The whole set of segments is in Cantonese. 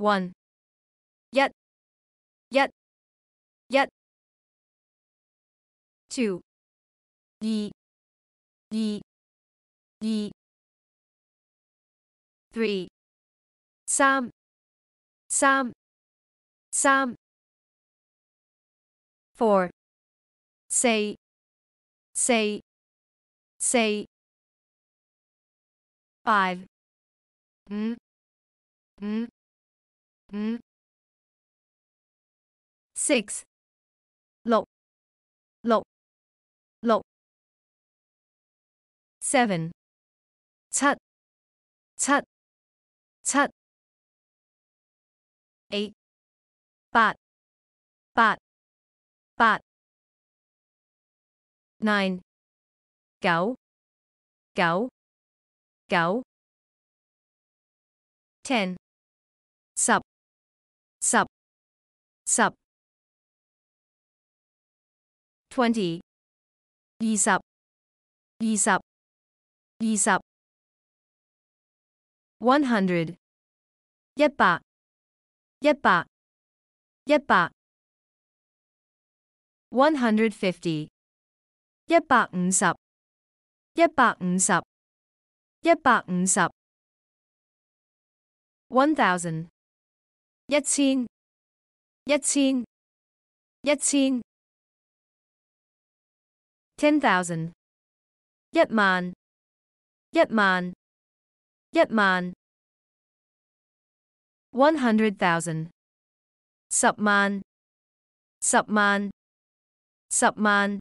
1一一一 2二二二 3三三三 4四四四 5五五五 6六六六 7七七七 8八八八 9九九九 10十十十 20二十二十二十 100一百一百一百 150一百五十一百五十一百五十 1000一千一千一千 10,000一萬一萬一萬 100,000十萬十萬十萬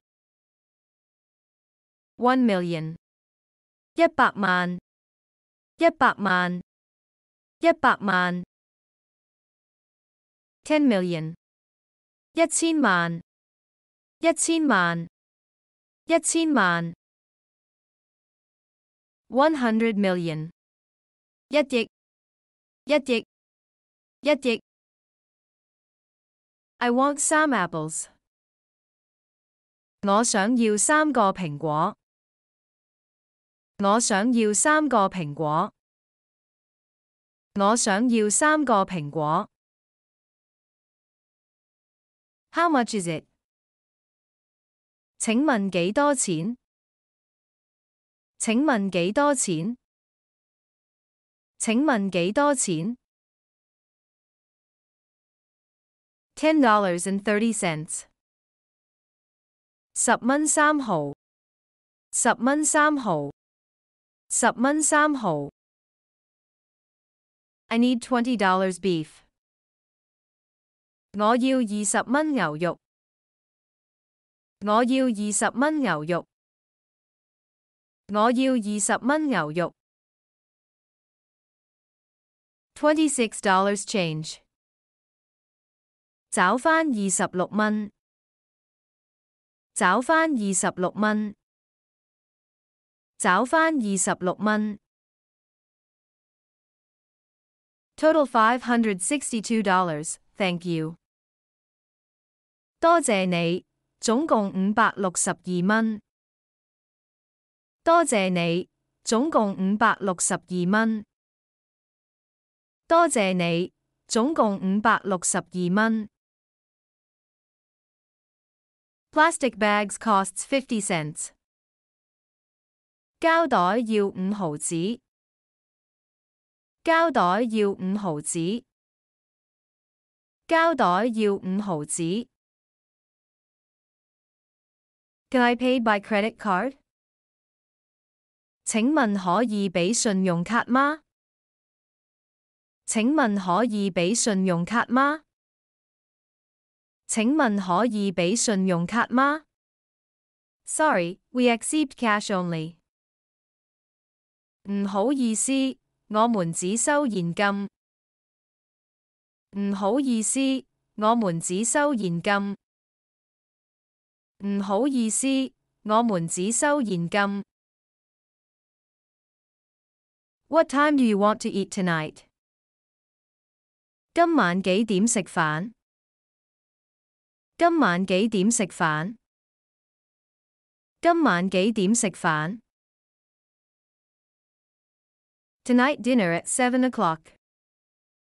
1,000,000一百萬一百萬一百萬 10,000,000一千萬一千萬一千萬 100 million 一億一億一億 I want some apples 我想要3個蘋果我想要3個蘋果我想要3個蘋果 How much is it 請問幾多錢請問幾多錢請問幾多錢 $10.30 10蚊3毫10蚊3毫10蚊3毫 I need $20 beef 我要20蚊牛肉我要20蚊牛肉我要20蚊牛肉 $26 change 找返26蚊找返26蚊找返26蚊 Total $562 thank you 多謝你總共562蚊多謝你總共562蚊多謝你總共562蚊 Plastic bags costs 50 cents 膠袋要5毫子膠袋要5毫子膠袋要5毫子 Can I pay by credit card 請問可以俾信用卡嗎請問可以俾信用卡嗎請問可以俾信用卡嗎 Sorry, we accept cash only 唔好意思我們只收現金唔好意思我們只收現金唔好意思我們只收現金 What time do you want to eat tonight 今晚幾點食飯今晚幾點食飯今晚幾點食飯 Tonight dinner at 7 o'clock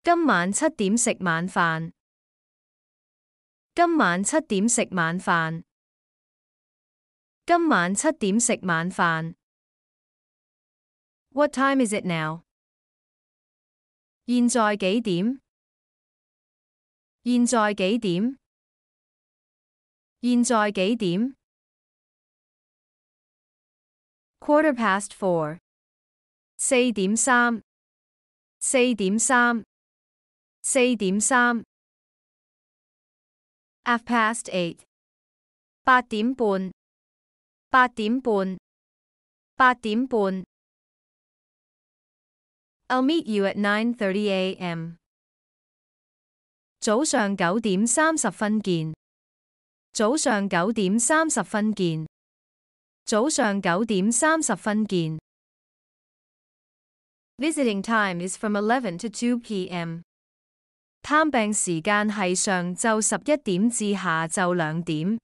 今晚7點食晚飯。今晚7點食晚飯。今晚7點食晚飯。What time is it now? 現在幾點？現在幾點？現在幾點？ Quarter past 4. 4點3。4點3。4點3。Half past 8. 8點半。8點半。8點半。I'll meet you at 9:30 a.m. 早上9點30分見。早上9點30分見。早上9點30分見。Visiting time is from 11 to 2 p.m. 探病時間係上晝11點至下晝2點。